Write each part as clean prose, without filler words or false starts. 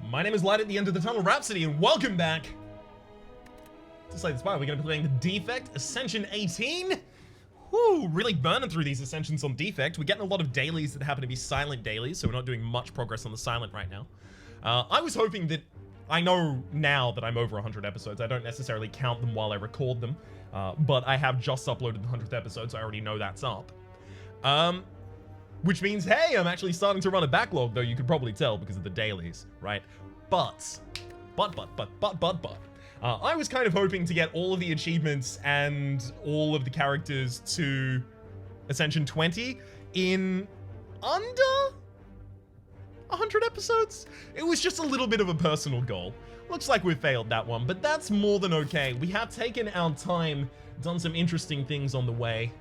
My name is Light at the End of the Tunnel, Rhapsody, and welcome back to Slay the Spire. We're going to be playing the Defect, Ascension 18. Woo, really burning through these Ascensions on Defect. We're getting a lot of dailies that happen to be silent dailies, so we're not doing much progress on the silent right now. I was hoping that, I know now that I'm over 100 episodes, I don't necessarily count them while I record them, but I have just uploaded the 100th episode, so I already know that's up. Which means, hey, I'm actually starting to run a backlog, though you could probably tell because of the dailies, right? But, I was kind of hoping to get all of the achievements and all of the characters to Ascension 20 in under 100 episodes. It was just a little bit of a personal goal. Looks like we've failed that one, but that's more than okay. We have taken our time, done some interesting things on the way.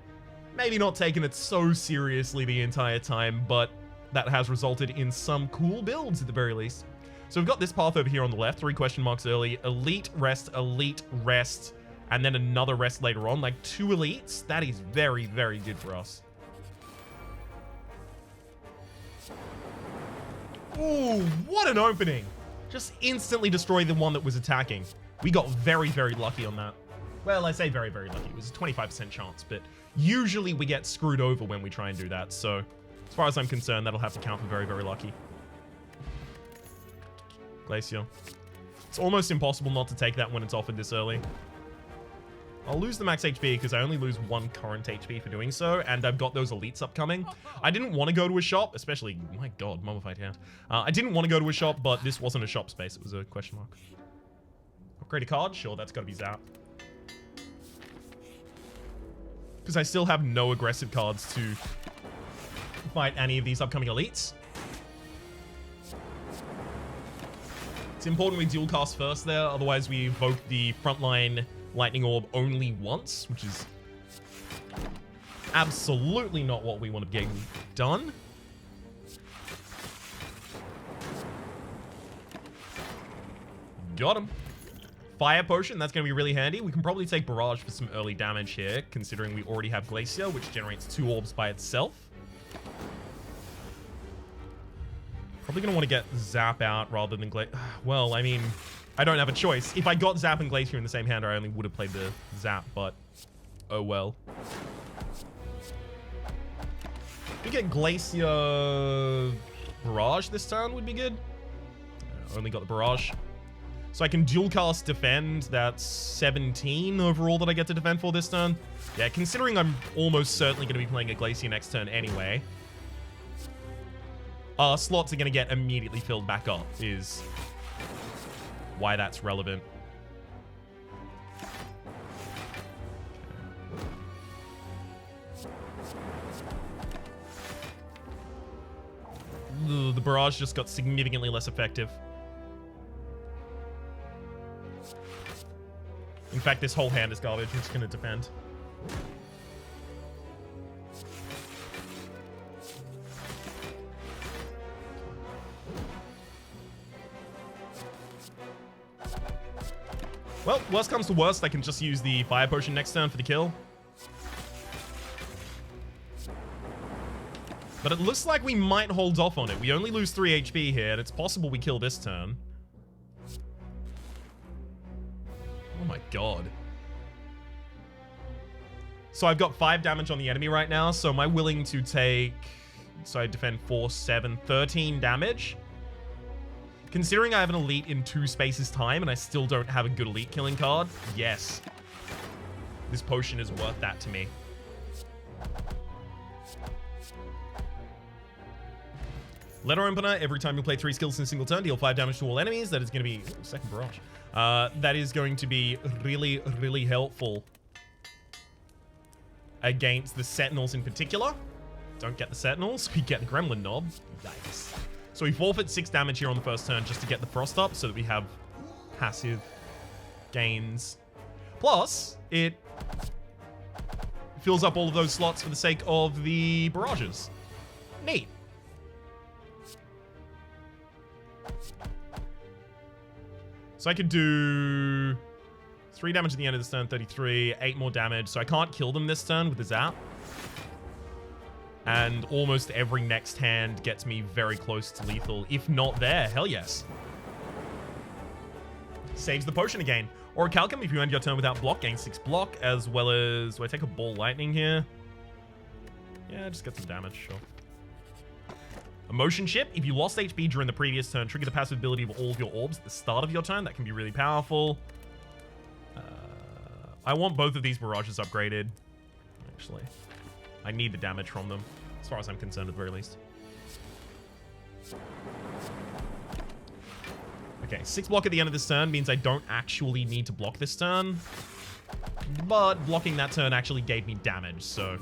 Maybe not taken it so seriously the entire time, but that has resulted in some cool builds at the very least. So we've got this path over here on the left, 3 question marks early, elite, rest, and then another rest later on, like 2 elites. That is very, very good for us. Ooh, what an opening. Just instantly destroy the one that was attacking. We got very, very lucky on that. Well, I say very, very lucky. It was a 25% chance, but usually we get screwed over when we try and do that. So as far as I'm concerned, that'll have to count for very, very lucky. Glacier. It's almost impossible not to take that when it's offered this early. I'll lose the max HP because I only lose 1 current HP for doing so, and I've got those elites upcoming. I didn't want to go to a shop, especially, my god, mummified hand. I didn't want to go to a shop, but this wasn't a shop space. It was a question mark. Upgrade a card? Sure, that's got to be Zap. Because I still have no aggressive cards to fight any of these upcoming elites. It's important we dual cast first there, otherwise we evoke the frontline lightning orb only once, which is absolutely not what we want to get done. Got him. Fire potion, that's going to be really handy. We can probably take barrage for some early damage here, considering we already have glacier, which generates 2 orbs by itself. Probably going to want to get Zap out rather than Glacier. Well, I mean, I don't have a choice. If I got Zap and Glacier in the same hand, I only would have played the Zap, but oh well. If we get Glacier Barrage this turn would be good. Only got the Barrage. So I can dual cast Defend. That's 17 overall that I get to defend for this turn. Yeah, considering I'm almost certainly going to be playing a Glacier next turn anyway. Slots are going to get immediately filled back up is why that's relevant. Ugh, the barrage just got significantly less effective. In fact, this whole hand is garbage. I'm just going to defend. Well, worst comes to worst, I can just use the fire potion next turn for the kill. But it looks like we might hold off on it. We only lose 3 HP here, and it's possible we kill this turn. Oh my god. So I've got 5 damage on the enemy right now, so am I willing to take... So I defend 4, 7, 13 damage? Considering I have an elite in 2 spaces time and I still don't have a good elite killing card, yes. This potion is worth that to me. Letter Opener, every time you play 3 skills in a single turn, deal 5 damage to all enemies. That is going to be... second barrage. That is going to be really, really helpful against the Sentinels in particular. Don't get the Sentinels, we get the Gremlin Knob. Yikes. So we forfeit 6 damage here on the first turn just to get the Frost up so that we have passive gains. Plus, it fills up all of those slots for the sake of the barrages. Neat. So I could do 3 damage at the end of this turn, 33, 8 more damage. So I can't kill them this turn with the Zap. And almost every next hand gets me very close to lethal. If not there, hell yes. Saves the potion again. Orichalcum, if you end your turn without block, gain 6 block, as well as... Do I take a ball lightning here? Yeah, just get some damage, sure. Emotion Chip, if you lost HP during the previous turn, trigger the passive ability of all of your orbs at the start of your turn. That can be really powerful. I want both of these barrages upgraded, actually. I need the damage from them, as far as I'm concerned, at the very least. Okay, 6 block at the end of this turn means I don't actually need to block this turn. But blocking that turn actually gave me damage, so...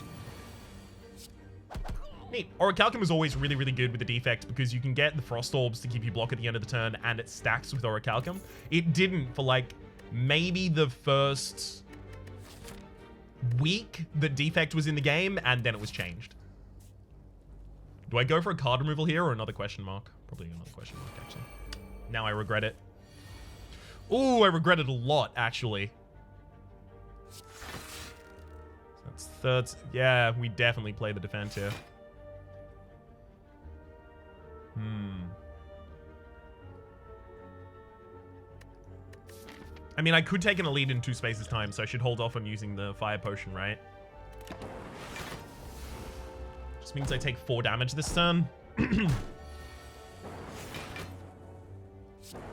Neat. Orichalcum is always really, really good with the defect because you can get the Frost Orbs to keep you block at the end of the turn and it stacks with Orichalcum. It didn't for like maybe the first week that defect was in the game and then it was changed. Do I go for a card removal here or another question mark? Probably another question mark, actually. Now I regret it. Ooh, I regret it a lot, actually. That's third. Yeah, we definitely play the defense here. I mean, I could take an elite in 2 spaces time, so I should hold off on using the fire potion, right? Just means I take 4 damage this turn.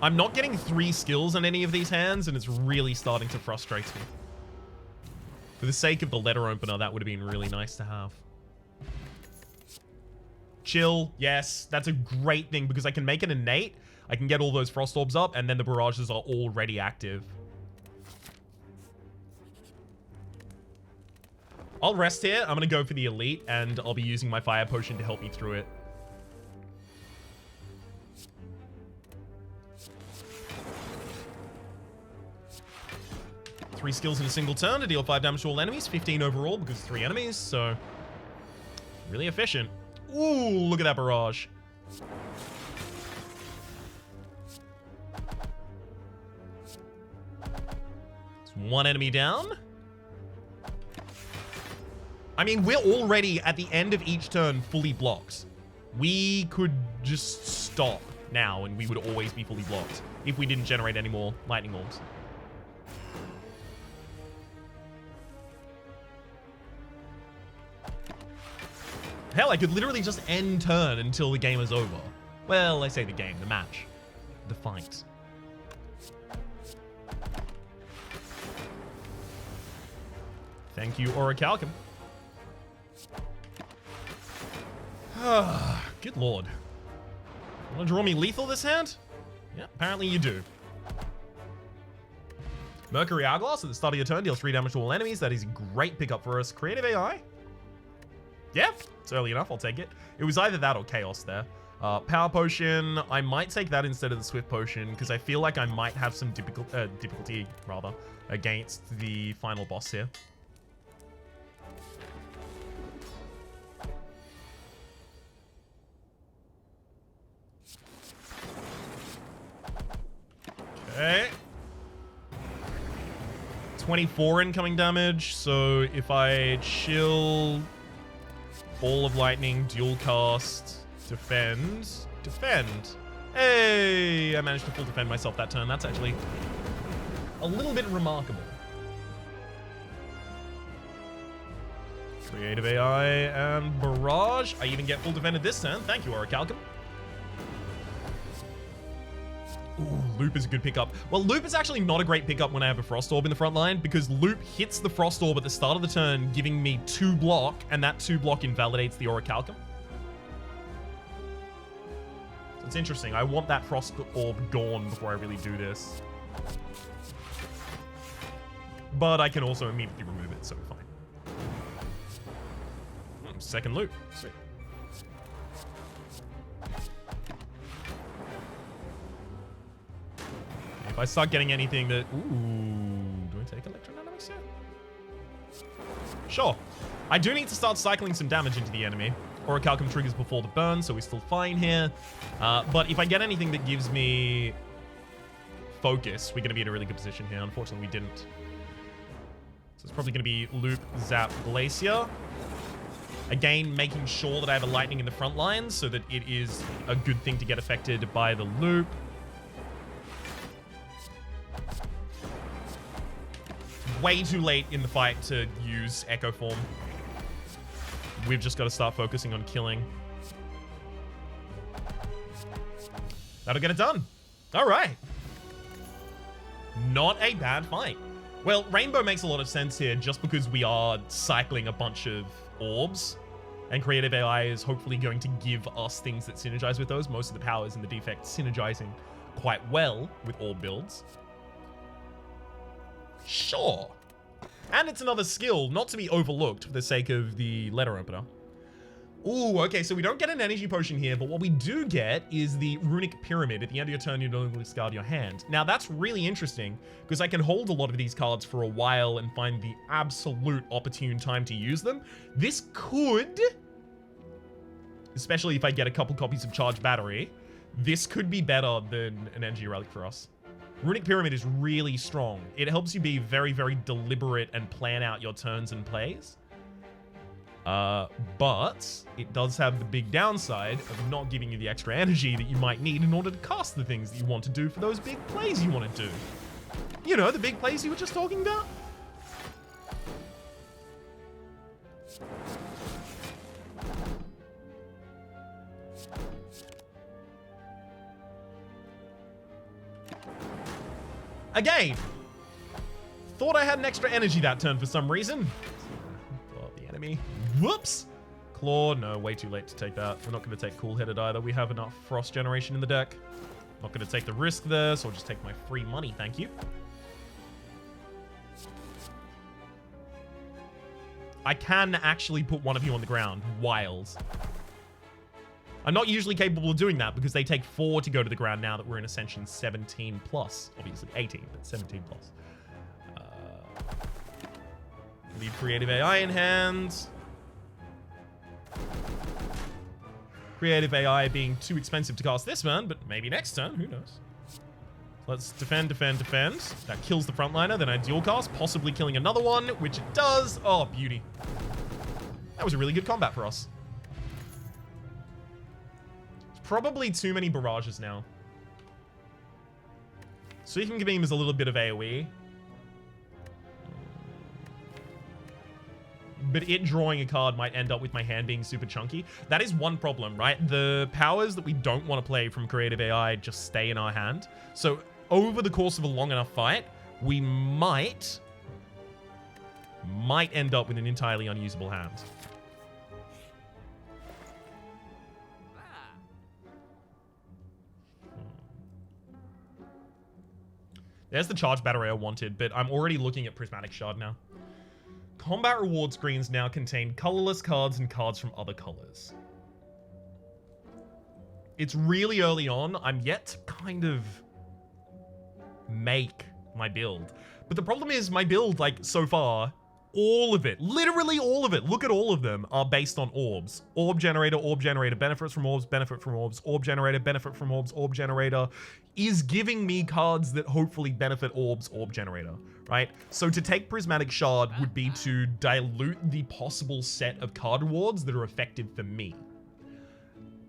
I'm not getting 3 skills on any of these hands, and it's really starting to frustrate me. For the sake of the letter opener, that would have been really nice to have. Chill, yes, that's a great thing because I can make it innate. I can get all those Frost Orbs up, and then the barrages are already active. I'll rest here. I'm going to go for the elite, and I'll be using my fire potion to help me through it. Three skills in a single turn to deal 5 damage to all enemies. 15 overall because 3 enemies, so really efficient. Ooh, look at that barrage. It's 1 enemy down. I mean, we're already at the end of each turn fully blocked. We could just stop now and we would always be fully blocked if we didn't generate any more lightning orbs. Hell, I could literally just end turn until the game is over. Well, I say the game, the match. The fight. Thank you, Orichalcum. Good lord. Want to draw me lethal this hand? Yeah, apparently you do. Mercury Hourglass at the start of your turn deals 3 damage to all enemies. That is a great pickup for us. Creative AI. Yeah, it's early enough. I'll take it. It was either that or Chaos there. Power Potion. I might take that instead of the Swift Potion because I feel like I might have some difficulty rather against the final boss here. Okay. 24 incoming damage. So if I chill, Ball of Lightning, dual cast, defend. Hey, I managed to full defend myself that turn. That's actually a little bit remarkable. Creative AI and Barrage. I even get full defended this turn. Thank you, Orichalcum. Ooh, Loop is a good pickup. Well, Loop is actually not a great pickup when I have a Frost Orb in the front line because Loop hits the Frost Orb at the start of the turn, giving me 2 block, and that 2 block invalidates the Orichalcum. So it's interesting. I want that Frost Orb gone before I really do this. But I can also immediately remove it, so fine. Second Loop. Sweet. If I start getting anything that... Ooh, do I take Electrodynamics yet? Sure. I do need to start cycling some damage into the enemy. Orichalcum triggers before the burn, so we're still fine here. But if I get anything that gives me focus, we're going to be in a really good position here. Unfortunately, we didn't. So it's probably going to be Loop, Zap, Glacier. Again, making sure that I have a Lightning in the front line so that it is a good thing to get affected by the Loop. way too late in the fight to use Echo Form. We've just got to start focusing on killing. That'll get it done. All right. Not a bad fight. Well, Rainbow makes a lot of sense here just because we are cycling a bunch of orbs, and Creative AI is hopefully going to give us things that synergize with those. Most of the powers in the defect synergizing quite well with orb builds. Sure. And it's another skill not to be overlooked for the sake of the letter opener. Ooh, okay, so we don't get an energy potion here, but what we do get is the Runic Pyramid. At the end of your turn, you don't discard your hand. Now, that's really interesting, because I can hold a lot of these cards for a while and find the absolute opportune time to use them. This could, especially if I get a couple copies of Charged Battery, this could be better than an energy relic for us. Runic Pyramid is really strong. It helps you be very, very deliberate and plan out your turns and plays. But it does have the big downside of not giving you the extra energy that you might need in order to cast the things that you want to do for those big plays you want to do. You know, the big plays you were just talking about? Again, thought I had an extra energy that turn for some reason. Blow up the enemy. Whoops. Claw, no, way too late to take that. We're not going to take Cool-Headed either. We have enough Frost Generation in the deck. Not going to take the risk there, so I'll just take my free money, thank you. I can actually put one of you on the ground. Wild. I'm not usually capable of doing that because they take 4 to go to the ground now that we're in Ascension 17 plus. Obviously 18, but 17 plus. Leave Creative AI in hand. Creative AI being too expensive to cast this turn, but maybe next turn, who knows. Let's defend, defend, defend. That kills the frontliner, then I dual cast, possibly killing another one, which it does. Oh, beauty. That was a really good combat for us. Probably too many barrages now. Sweeping Beam is a little bit of AoE. But it drawing a card might end up with my hand being super chunky. That is one problem, right? The powers that we don't want to play from Creative AI just stay in our hand. So over the course of a long enough fight, we might end up with an entirely unusable hand. There's the charge battery I wanted, but I'm already looking at Prismatic Shard now. Combat reward screens now contain colorless cards and cards from other colors. It's really early on. I'm yet to kind of make my build. But the problem is my build, like, so far, all of it, literally all of it, look at all of them, are based on orbs. Orb generator, benefits from orbs, benefit from orbs, orb generator, benefit from orbs, orb generator is giving me cards that hopefully benefit orbs, orb generator, right? So to take Prismatic Shard would be to dilute the possible set of card rewards that are effective for me.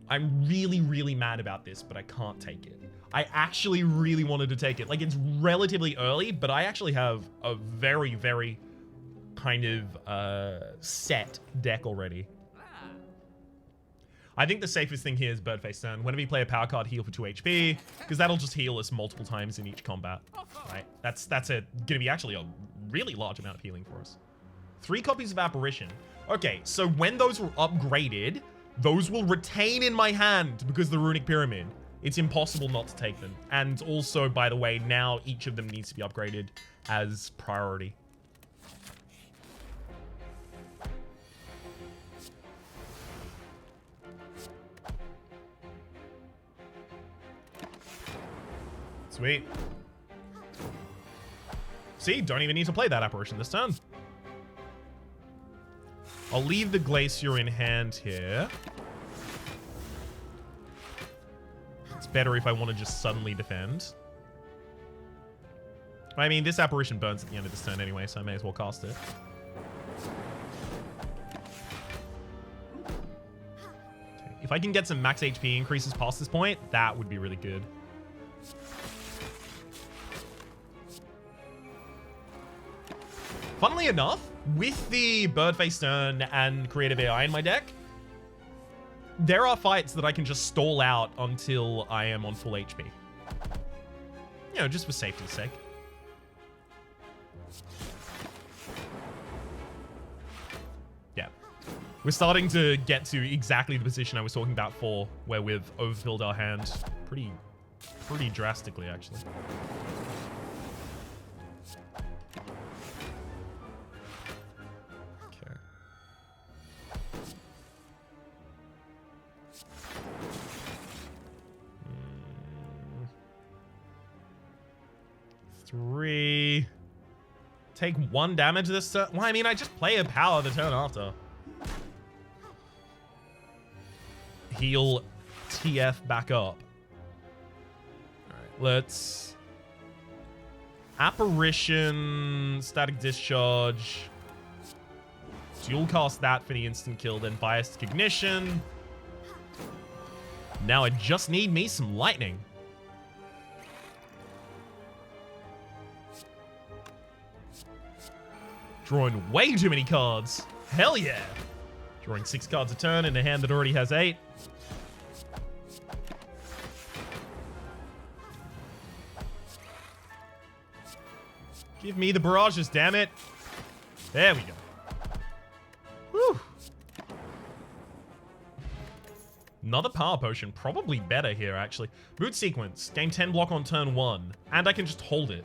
I'm really, really mad about this, but I can't take it. I actually really wanted to take it. Like, it's relatively early, but I actually have a very, very kind of set deck already. I think the safest thing here is Birdface turn. Whenever you play a power card, heal for 2 HP, because that'll just heal us multiple times in each combat. Right? That's gonna be actually a really large amount of healing for us. 3 copies of Apparition. Okay, so when those were upgraded, those will retain in my hand because of the Runic Pyramid. It's impossible not to take them. And also, by the way, now each of them needs to be upgraded as priority. Sweet. See, don't even need to play that Apparition this turn. I'll leave the Glacier in hand here. It's better if I want to just suddenly defend. I mean, this Apparition burns at the end of this turn anyway, so I may as well cast it. Okay. If I can get some max HP increases past this point, that would be really good. Funnily enough, with the Birdface turn and Creative AI in my deck, there are fights that I can just stall out until I am on full HP. You know, just for safety's sake. Yeah. We're starting to get to exactly the position I was talking about for, where we've overfilled our hand pretty drastically, actually. Okay. Three. Take 1 damage this turn. Well, I mean, I just play a power the turn after. Heal TF back up. Alright, let's... Apparition, Static Discharge. Dual cast that for the instant kill, then Biased Cognition. Now I just need me some lightning. Drawing way too many cards. Hell yeah. Drawing 6 cards a turn in a hand that already has 8. Give me the barrages, damn it. There we go. Whew. Another power potion. Probably better here, actually. Mood sequence. Gain 10 block on turn 1. And I can just hold it.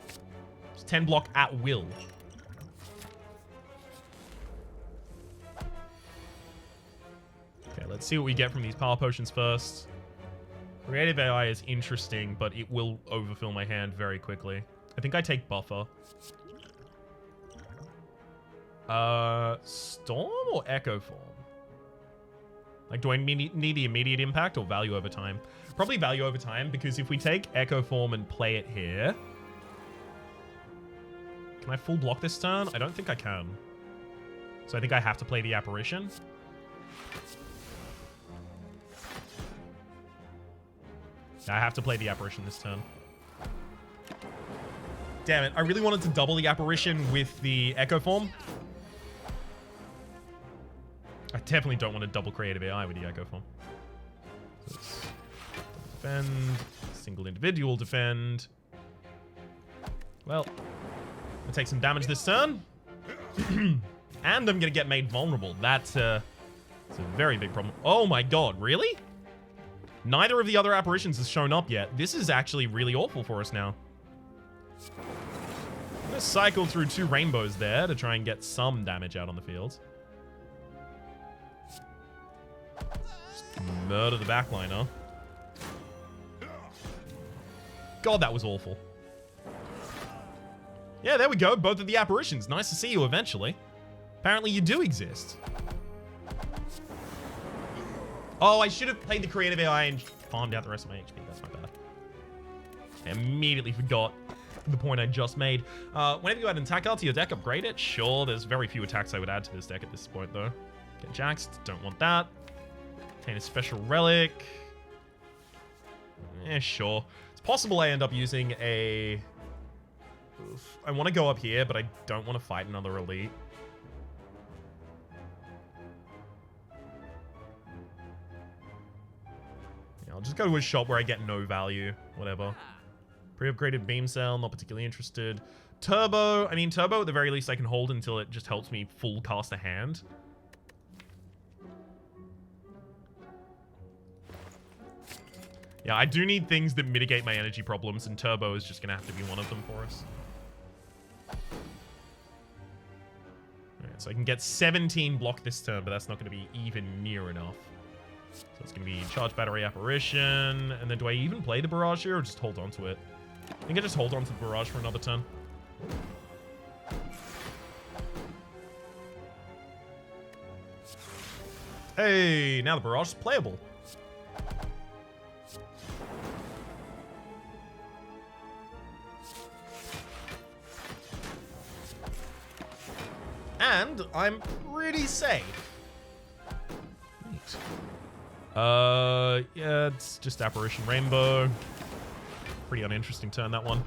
It's 10 block at will. Okay, let's see what we get from these power potions first. Creative AI is interesting, but it will overfill my hand very quickly. I think I take buffer. Storm or Echo Form? Like, do I need the immediate impact or value over time? Probably value over time, because if we take Echo Form and play it here... Can I full block this turn? I don't think I can. So I think I have to play the Apparition. I have to play the Apparition this turn. Damn it, I really wanted to double the Apparition with the Echo Form. I definitely don't want to double Creative AI with the Echo Form. So let's defend. Single individual defend. Well, I'm gonna take some damage this turn. And I'm gonna get made vulnerable. That's a very big problem. Oh my god, really? Neither of the other Apparitions has shown up yet. This is actually really awful for us now. I'm gonna cycle through 2 rainbows there to try and get some damage out on the field. Just murder the backliner. God, that was awful. Yeah, there we go. Both of the Apparitions. Nice to see you eventually. Apparently you do exist. Oh, I should have played the Creative AI and farmed out the rest of my HP. That's my bad. I immediately forgot the point I just made. Whenever you add an attack card to your deck, upgrade it. Sure, there's very few attacks I would add to this deck at this point, though. Get Jaxed. Don't want that. Obtain a special relic. Sure. It's possible I end up using a... Oof. I want to go up here, but I don't want to fight another elite. I'll just go to a shop where I get no value. Whatever. Pre-upgraded beam cell, not particularly interested. Turbo. I mean, turbo at the very least I can hold until it just helps me full cast a hand. Yeah, I do need things that mitigate my energy problems, and turbo is just going to have to be one of them for us. Alright, so I can get 17 block this turn, but that's not going to be even near enough. So it's going to be Charge Battery Apparition. And then do I even play the Barrage here or just hold on to it? I think I just hold on to the Barrage for another turn. Hey, now the Barrage is playable. And I'm pretty safe. Neat. Yeah, it's just Apparition Rainbow. Pretty uninteresting turn, that one.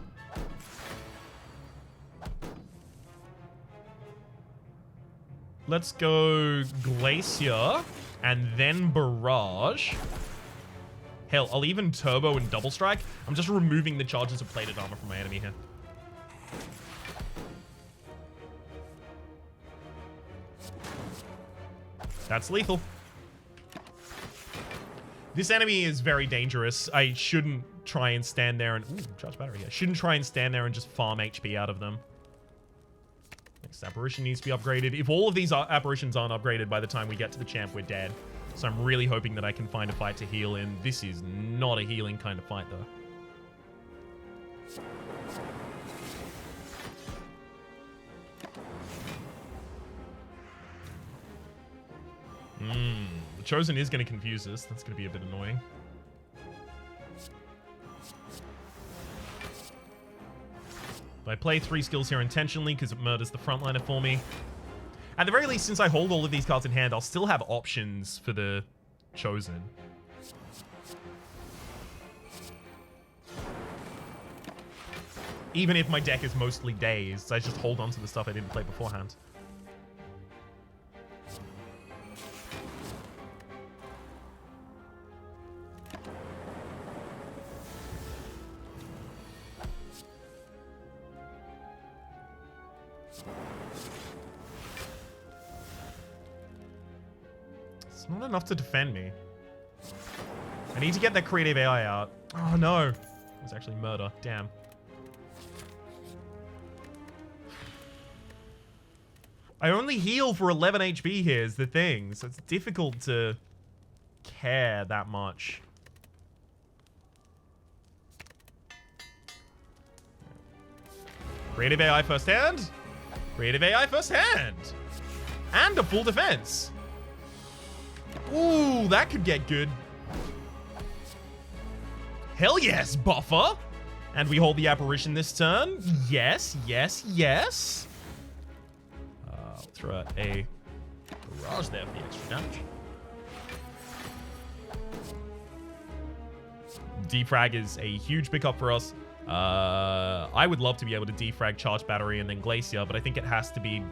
Let's go Glacier and then Barrage. Hell, I'll even Turbo and Double Strike. I'm just removing the charges of plated armor from my enemy here. That's lethal. This enemy is very dangerous. I shouldn't try and stand there and... Ooh, charge battery. I shouldn't try and stand there and just farm HP out of them. Next apparition needs to be upgraded. If all of these apparitions aren't upgraded by the time we get to the champ, we're dead. So I'm really hoping that I can find a fight to heal in. This is not a healing kind of fight, though. The Chosen is going to confuse us. That's going to be a bit annoying. But I play 3 skills here intentionally because it murders the frontliner for me. At the very least, since I hold all of these cards in hand, I'll still have options for the Chosen. Even if my deck is mostly dazed, I just hold on to the stuff I didn't play beforehand. It's not enough to defend me. I need to get that creative AI out. Oh no. It was actually murder. Damn. I only heal for 11 HP here is the thing, so it's difficult to care that much. Creative AI first hand. Creative AI first hand. And a full defense. Ooh, that could get good. Hell yes, buffer. And we hold the apparition this turn. Yes, yes, yes. I'll throw out a barrage there for the extra damage. Defrag is a huge pickup for us. I would love to be able to defrag Charge Battery and then Glacier, but I think it has to be...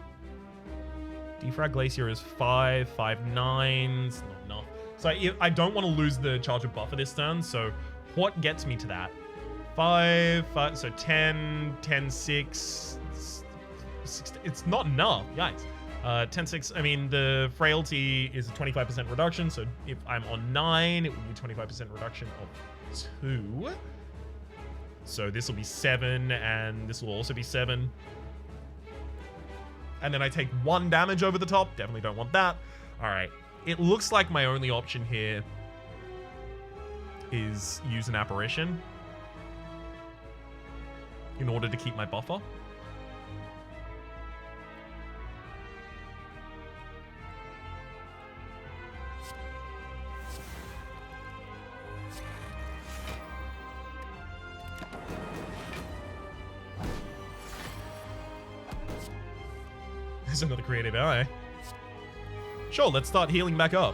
Defrag Glacier is 5, 5, 9. It's not enough. So I don't want to lose the Charge of Buffer this turn, so what gets me to that? 5, 5, so 10, 10, 6. It's not enough. Yikes. 10, 6. I mean, the Frailty is a 25% reduction, so if I'm on 9, it would be 25% reduction of 2. So this will be 7, and this will also be 7. And then I take 1 damage over the top. Definitely don't want that. All right. It looks like my only option here is use an Apparition in order to keep my buffer. There's another creative eye. Sure, let's start healing back up.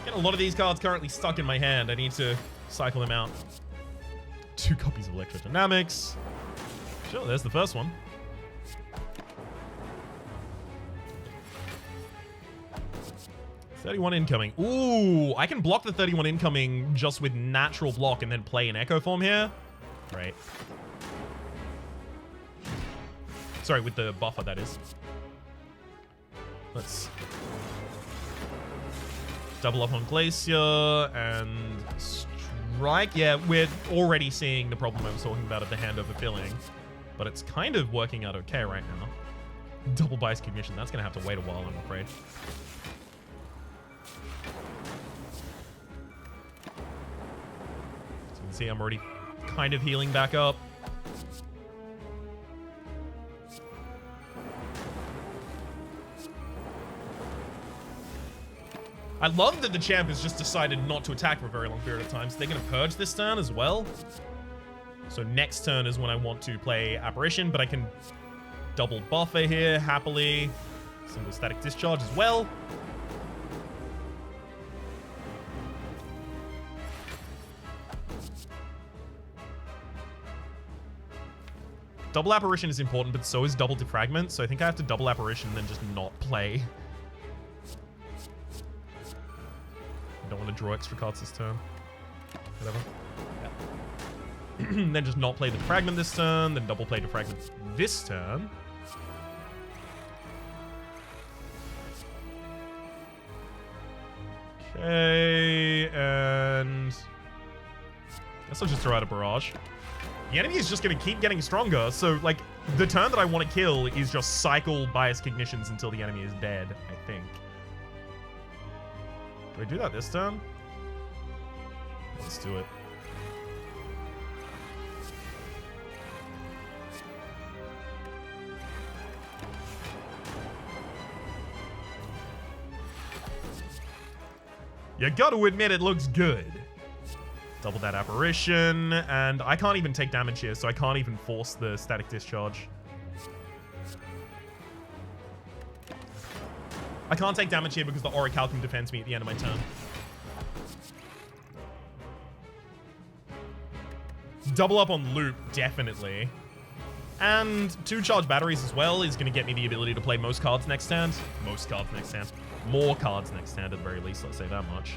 Get a lot of these cards currently stuck in my hand. I need to cycle them out. 2 copies of Electrodynamics. Sure, there's the first one. $31 incoming. Ooh, I can block the 31 incoming just with natural block and then play an Echo Form here. Great. Sorry, with the buffer, that is. Let's double up on Glacier and strike. Yeah, we're already seeing the problem I was talking about of the hand overfilling, but it's kind of working out okay right now. Double Bias Cognition. That's going to have to wait a while, I'm afraid. See, I'm already kind of healing back up. I love that the champ has just decided not to attack for a very long period of time, so they're going to purge this turn as well. So next turn is when I want to play Apparition, but I can double buffer here happily. Single Static Discharge as well. Double Apparition is important, but so is double defragment, so I think I have to double Apparition and then just not play. I don't want to draw extra cards this turn. Whatever. Yeah. Then just not play the defragment this turn, then double play defragment this turn. Okay, and I guess I'll just throw out a barrage. The enemy is just going to keep getting stronger, so, like, the turn that I want to kill is just cycle Bias Cognitions until the enemy is dead, I think. Do I do that this turn? Let's do it. You gotta admit it looks good. Double that Apparition, and I can't even take damage here, so I can't even force the Static Discharge. I can't take damage here because the Orichalcum defends me at the end of my turn. Double up on loop, definitely. And 2 charge batteries as well is going to get me the ability to play most cards next hand. Most cards next hand. More cards next hand at the very least, let's say that much.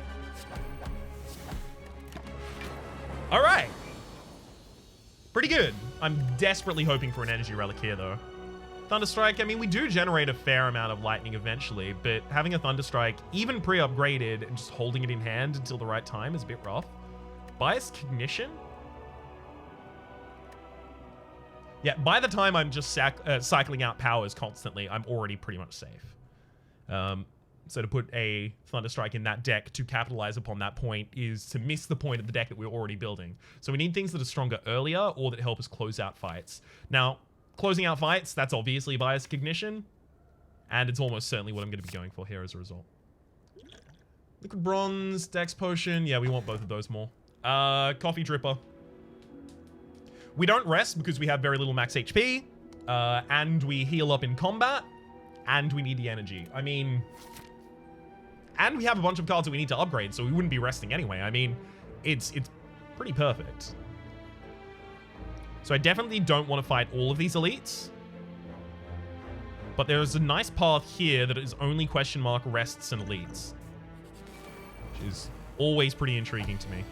All right. Pretty good. I'm desperately hoping for an Energy Relic here, though. Thunderstrike, I mean, we do generate a fair amount of lightning eventually, but having a Thunderstrike, even pre-upgraded, and just holding it in hand until the right time is a bit rough. Bias Cognition? Yeah, by the time I'm just cycling out powers constantly, I'm already pretty much safe. So to put a Thunderstrike in that deck to capitalize upon that point is to miss the point of the deck that we're already building. So we need things that are stronger earlier or that help us close out fights. Now, closing out fights, that's obviously Bias Cognition, and it's almost certainly what I'm going to be going for here as a result. Liquid Bronze, Dex Potion, yeah, we want both of those more. Coffee Dripper. We don't rest because we have very little max HP, and we heal up in combat, and we need the energy. I mean, and we have a bunch of cards that we need to upgrade, so we wouldn't be resting anyway. I mean, it's pretty perfect. So I definitely don't want to fight all of these elites, but there's a nice path here that is only question mark rests and elites, which is always pretty intriguing to me.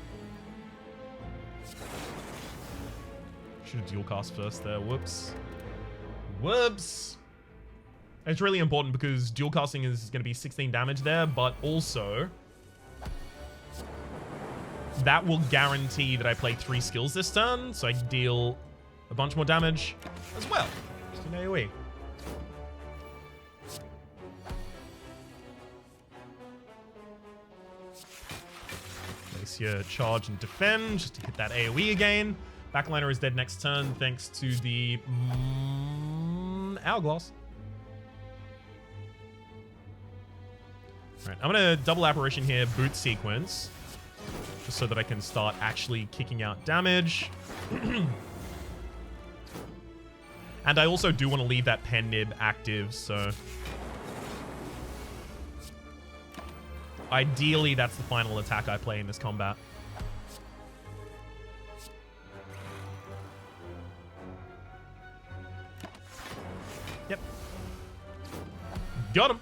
Should have dual cast first there. Whoops. Whoops. It's really important because dual casting is going to be 16 damage there, but also that will guarantee that I play 3 skills this turn, so I can deal a bunch more damage as well. Just an AoE. Place your charge and defend just to hit that AoE again. Backliner is dead next turn thanks to the Hourglass. Alright, I'm going to double Apparition here, boot sequence, just so that I can start actually kicking out damage. And I also do want to leave that pen nib active, so ideally that's the final attack I play in this combat. Yep. Got him.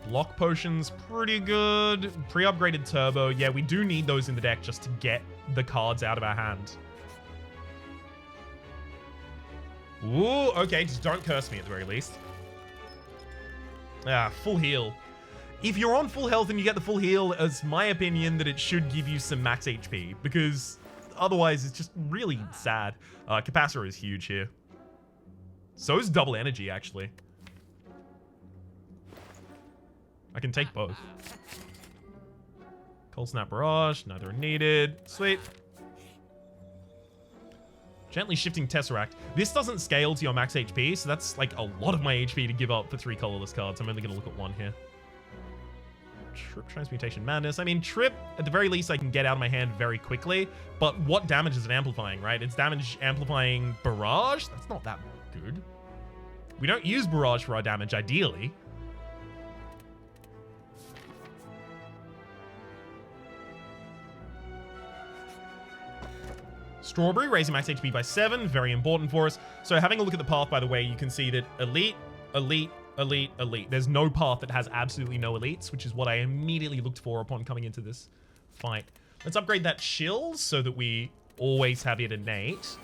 Lock Potion's pretty good. Pre-upgraded Turbo. Yeah, we do need those in the deck just to get the cards out of our hand. Ooh, okay, just don't curse me at the very least. Ah, full heal. If you're on full health and you get the full heal, it's my opinion that it should give you some max HP, because otherwise it's just really sad. Capacitor is huge here. So is double energy, actually. I can take both. Cold Snap Barrage, neither are needed. Sweet. Gently Shifting Tesseract. This doesn't scale to your max HP, so that's like a lot of my HP to give up for 3 colorless cards. I'm only going to look at 1 here. Trip Transmutation Madness. I mean, Trip, at the very least, I can get out of my hand very quickly, but what damage is it amplifying, right? It's damage amplifying Barrage? That's not that good. We don't use Barrage for our damage, ideally. Strawberry, raising max HP by 7, very important for us. So having a look at the path, by the way, you can see that elite, elite, elite, elite. There's no path that has absolutely no elites, which is what I immediately looked for upon coming into this fight. Let's upgrade that shield so that we always have it innate.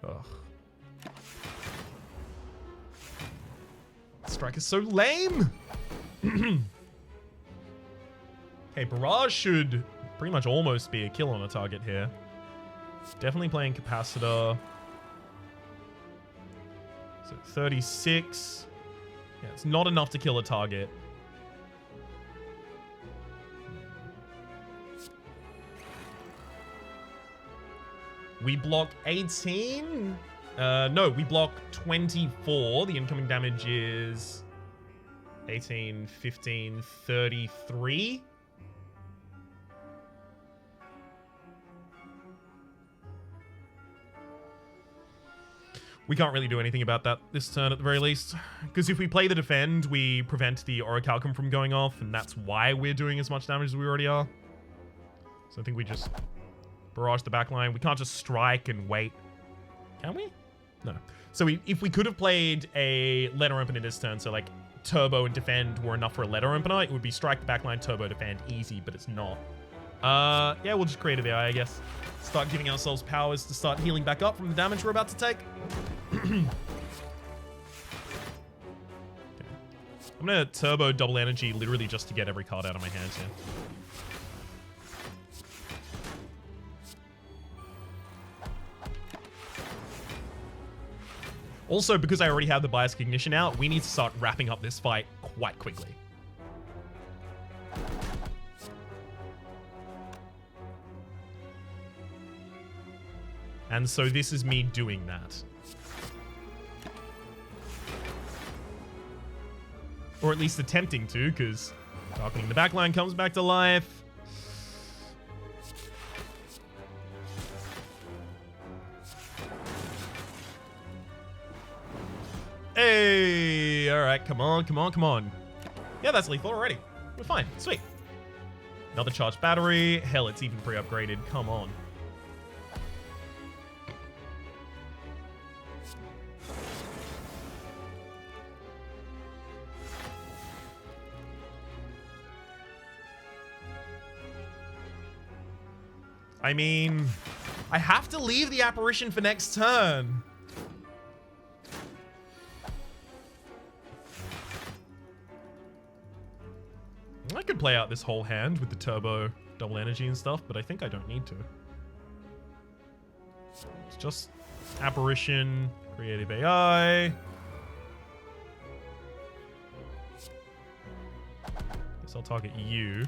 Ugh. Strike is so lame. Okay, Barrage should pretty much almost be a kill on a target here. Definitely playing Capacitor. So 36. Yeah, it's not enough to kill a target. We block 18. No, we block 24. The incoming damage is 18, 15, 33. We can't really do anything about that this turn at the very least. Because if we play the defend, we prevent the Orichalcum from going off, and that's why we're doing as much damage as we already are. So I think we just barrage the backline. We can't just strike and wait. Can we? No. So if we could have played a letter opener this turn, so like turbo and defend were enough for a letter opener, it would be strike the backline, turbo, defend, easy, but it's not. Yeah, we'll just create a VI, I guess. Start giving ourselves powers to start healing back up from the damage we're about to take. Okay. I'm gonna turbo double energy literally just to get every card out of my hands here. Also, because I already have the Bias Cognition out, we need to start wrapping up this fight quite quickly. And so this is me doing that. Or at least attempting to, because darkening the backline comes back to life. Hey, all right, come on, come on, come on. Yeah, that's lethal already. We're fine, sweet. Another charged battery. Hell, it's even pre-upgraded, come on. I mean, I have to leave the apparition for next turn. I could play out this whole hand with the turbo double energy and stuff, but I think I don't need to. It's just apparition, creative AI. Guess I'll target you.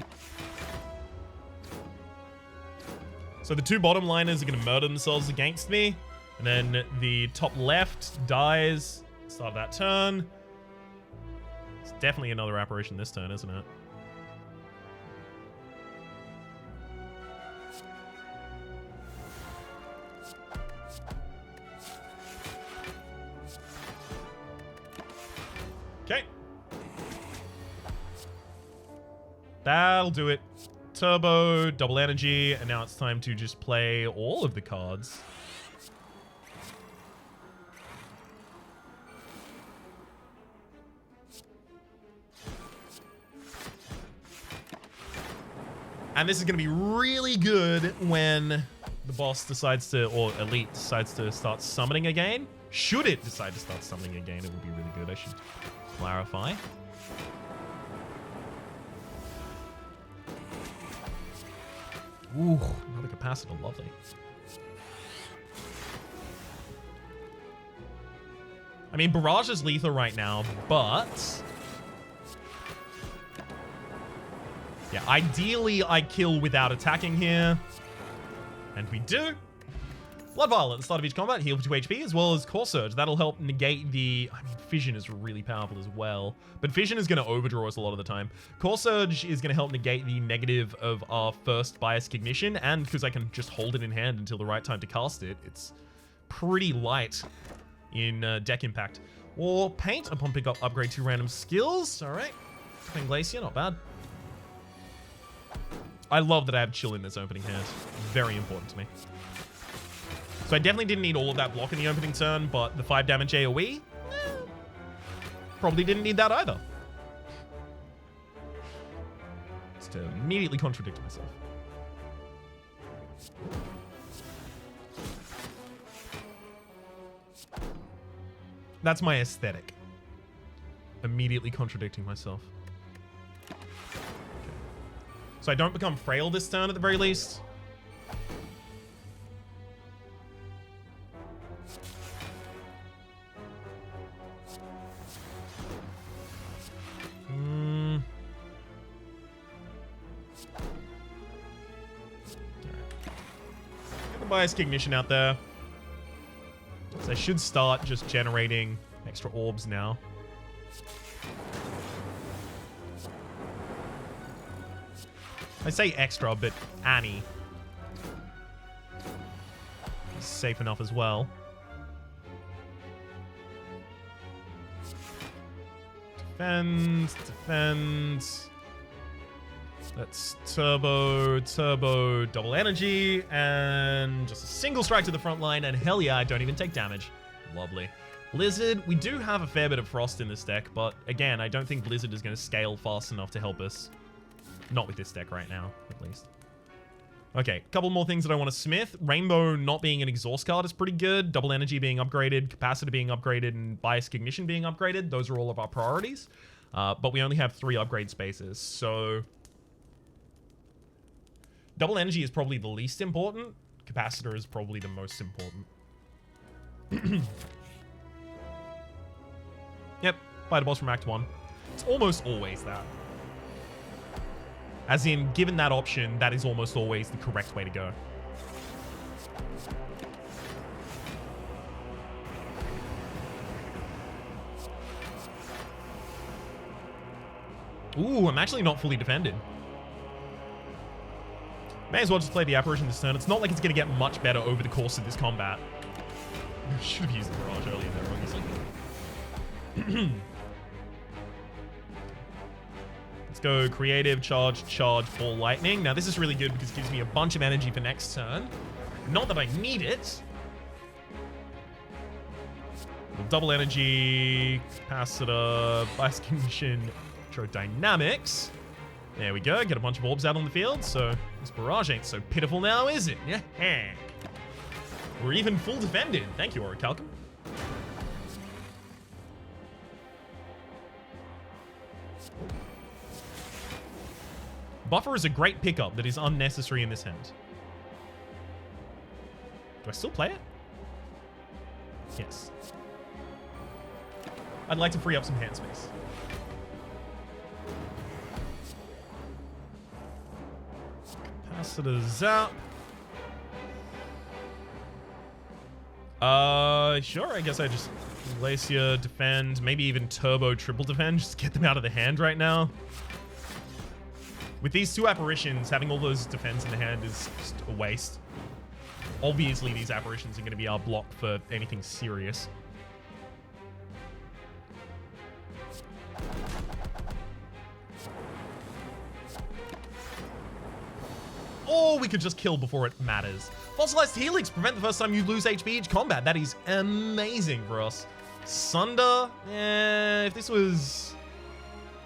So the two bottom liners are going to murder themselves against me. And then the top left dies. Start of that turn. It's definitely another apparition this turn, isn't it? Okay. That'll do it. Turbo, double energy, and now it's time to just play all of the cards. And this is going to be really good when the boss decides to, or elite decides to start summoning again. Should it decide to start summoning again, it would be really good. I should clarify. Ooh, another capacitor, lovely. I mean, Barrage is lethal right now, but yeah, ideally I kill without attacking here. And we do. Blood Vial at the start of each combat, heal for 2 HP, as well as Core Surge. That'll help negate the... I mean, Fission is really powerful as well. But Fission is going to overdraw us a lot of the time. Core Surge is going to help negate the negative of our first Bias Cognition. And because I can just hold it in hand until the right time to cast it, it's pretty light in deck impact. War Paint upon pickup, upgrade 2 random skills. All right. Twin Glacier, not bad. I love that I have Chill in this opening hand. Very important to me. So I definitely didn't need all of that block in the opening turn, but the 5 damage AoE, probably didn't need that either. Just to immediately contradict myself. That's my aesthetic. Immediately contradicting myself. Okay. So I don't become frail this turn at the very least. Bias Cognition out there. So I should start just generating extra orbs now. I say extra, but Annie is safe enough as well. Defend, defend. That's turbo, double energy, and just a single strike to the front line, and hell yeah, I don't even take damage. Lovely. Blizzard, we do have a fair bit of Frost in this deck, but again, I don't think Blizzard is going to scale fast enough to help us. Not with this deck right now, at least. Okay, a couple more things that I want to smith. Rainbow not being an exhaust card is pretty good. Double energy being upgraded, capacitor being upgraded, and bias cognition being upgraded. Those are all of our priorities. But we only have 3 upgrade spaces, so... Double energy is probably the least important. Capacitor is probably the most important. Yep, fight a boss from Act 1. It's almost always that. As in, given that option, that is almost always the correct way to go. Ooh, I'm actually not fully defended. May as well just play the Apparition this turn. It's not like it's going to get much better over the course of this combat. Should have used the Barrage earlier there, obviously. Let's go Creative, Charge, Ball Lightning. Now this is really good because it gives me a bunch of energy for next turn. Not that I need it. Double energy, capacitor, bias condition, Dynamics. There we go. Get a bunch of orbs out on the field. So this barrage ain't so pitiful now, is it? Yeah. We're even full defended. Thank you, Orichalcum. Buffer is a great pickup that is unnecessary in this hand. Do I still play it? Yes. I'd like to free up some hand space. Capacitor zap. Sure, I guess I just Glacier, defend, maybe even turbo triple defend, just get them out of the hand right now. With these 2 apparitions, having all those defense in the hand is just a waste. Obviously, these apparitions are going to be our block for anything serious. Or we could just kill before it matters. Fossilized Helix, prevent the first time you lose HP each combat. That is amazing for us. Sunder, if this was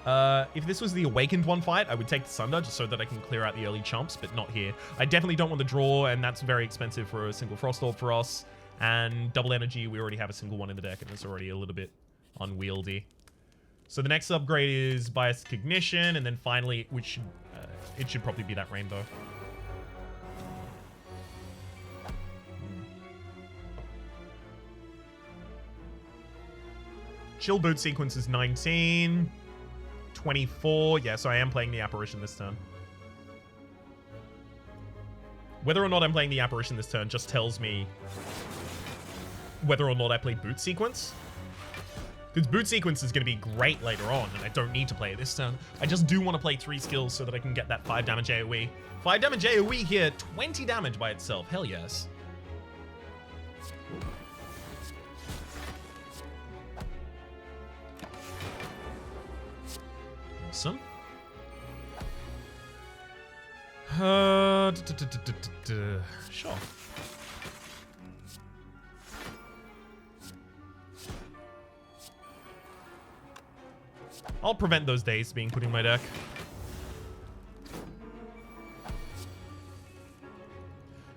the Awakened one fight, I would take the Sunder just so that I can clear out the early chumps, but not here. I definitely don't want the draw, and that's very expensive for a single Frost Orb for us. And double energy, we already have a single one in the deck, and it's already a little bit unwieldy. So the next upgrade is Bias Cognition, and then finally, which it should probably be that Rainbow. Chill Boot sequence is 19. 24. Yeah, so I am playing the Apparition this turn. Whether or not I'm playing the Apparition this turn just tells me whether or not I play Boot sequence. Because Boot sequence is going to be great later on, and I don't need to play it this turn. I just do want to play 3 skills so that I can get that 5 damage AoE. 5 damage AoE here, 20 damage by itself. Hell yes. awesome. Sure. I'll prevent those days being put in my deck.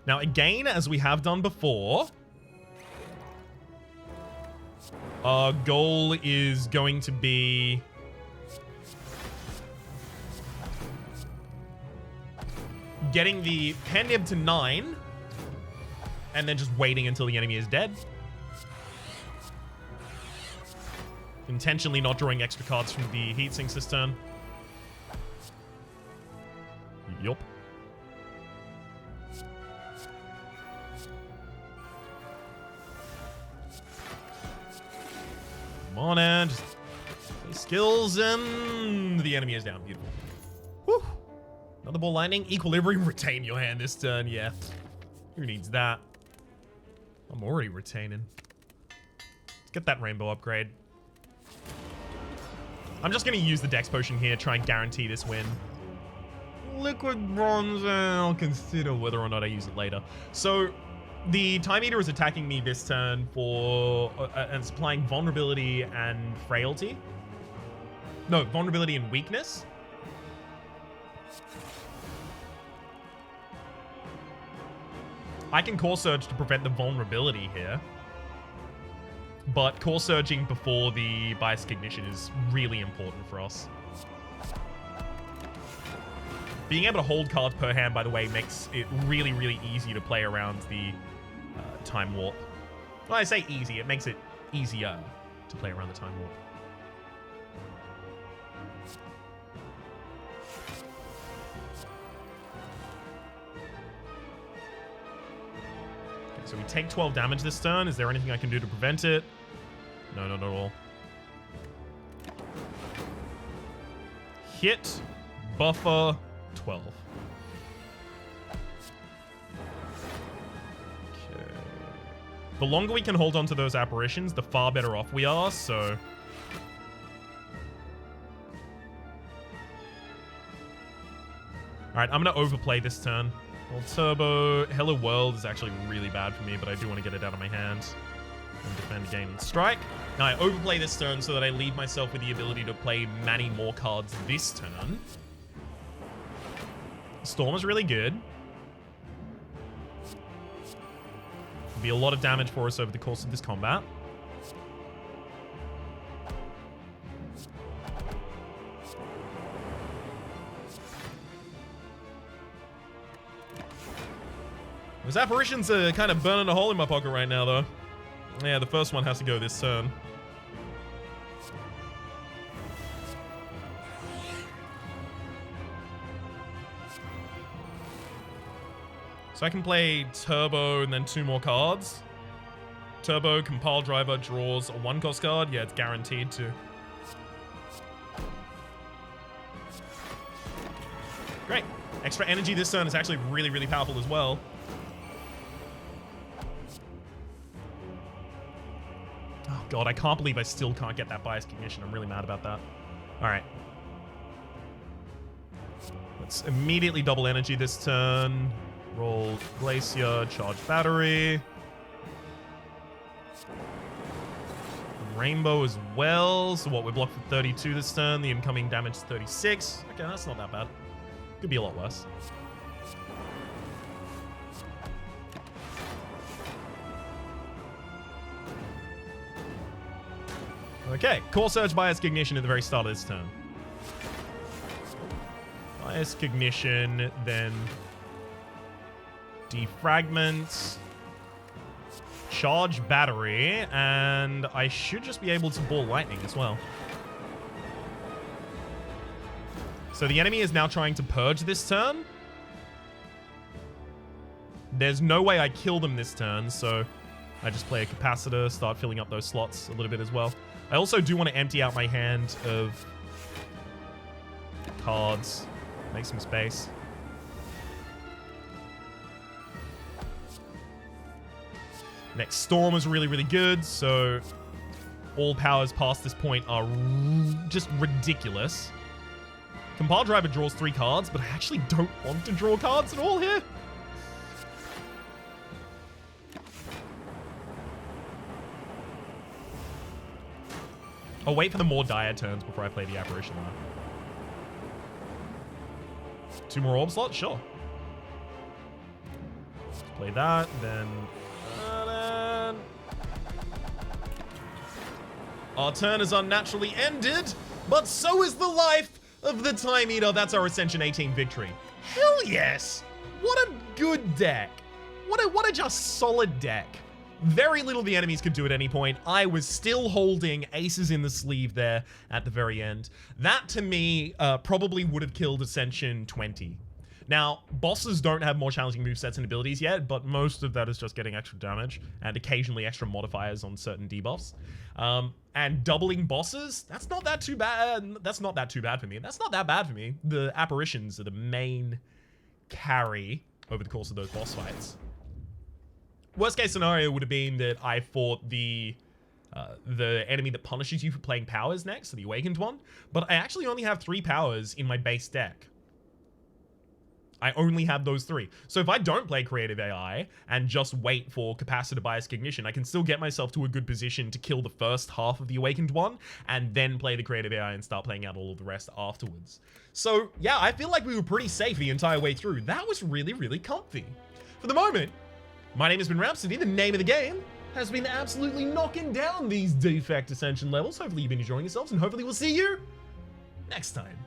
Now, again, as we have done before, our goal is going to be getting the Pandib to 9 and then just waiting until the enemy is dead. Intentionally not drawing extra cards from the heatsink this turn. Yup. Come on, and just play skills, and the enemy is down. Beautiful. Whew. Another ball lightning. Equilibrium. Retain your hand this turn. Yeah. Who needs that? I'm already retaining. Let's get that rainbow upgrade. I'm just going to use the Dex Potion here, try and guarantee this win. Liquid Bronze, I'll consider whether or not I use it later. So, the Time Eater is attacking me this turn for and supplying vulnerability and frailty. No, vulnerability and weakness. I can Core Surge to prevent the vulnerability here. But Core Surging before the Bias Cognition is really important for us. Being able to hold cards per hand, by the way, makes it really, really easy to play around the Time Warp. When I say easy, it makes it easier to play around the Time Warp. So we take 12 damage this turn. Is there anything I can do to prevent it? No, not at all. Hit, buffer, 12. Okay. The longer we can hold on to those apparitions, the far better off we are, so... Alright, I'm going to overplay this turn. Well, Turbo, Hello World is actually really bad for me, but I do want to get it out of my hand. And defend, gain, and strike. Now I overplay this turn so that I leave myself with the ability to play many more cards this turn. Storm is really good. It'll be a lot of damage for us over the course of this combat. Those apparitions are kind of burning a hole in my pocket right now, though. Yeah, the first one has to go this turn. So I can play Turbo and then 2 more cards. Turbo, Compile Driver draws a 1-cost card. Yeah, it's guaranteed to. Great. Extra energy this turn is actually really, really powerful as well. Oh god, I can't believe I still can't get that Bias Cognition. I'm really mad about that. Alright. Let's immediately double energy this turn. Roll Glacier, charge Battery. Rainbow as well. So what, we're blocked for 32 this turn. The incoming damage is 36. Okay, that's not that bad. Could be a lot worse. Okay, Core Surge, Bias Cognition at the very start of this turn. Bias Cognition, then Defragment, Charge Battery, and I should just be able to Ball Lightning as well. So the enemy is now trying to purge this turn. There's no way I kill them this turn, so I just play a Capacitor, start filling up those slots a little bit as well. I also do want to empty out my hand of cards, make some space. Next Storm is really, really good, so all powers past this point are just ridiculous. Compile Driver draws 3 cards, but I actually don't want to draw cards at all here. I'll wait for the more dire turns before I play the Apparition though. 2 more orb slots? Sure. Let's play that, then... Our turn is unnaturally ended, but so is the life of the Time Eater. That's our Ascension 18 victory. Hell yes! What a good deck. What a just solid deck. Very little the enemies could do at any point. I was still holding aces in the sleeve there at the very end. That, to me, probably would have killed Ascension 20. Now, bosses don't have more challenging movesets and abilities yet, but most of that is just getting extra damage and occasionally extra modifiers on certain debuffs. And doubling bosses, that's not that too bad. That's not that too bad for me. That's not that bad for me. The Apparitions are the main carry over the course of those boss fights. Worst case scenario would have been that I fought the enemy that punishes you for playing powers next, so the Awakened one, but I actually only have 3 powers in my base deck. I only have those 3. So if I don't play Creative AI and just wait for Capacitor Bias Cognition, I can still get myself to a good position to kill the first half of the Awakened one and then play the Creative AI and start playing out all of the rest afterwards. So yeah, I feel like we were pretty safe the entire way through. That was really, really comfy. For the moment, my name has been Rhapsody. The name of the game has been absolutely knocking down these defect Ascension levels. Hopefully you've been enjoying yourselves, and hopefully we'll see you next time.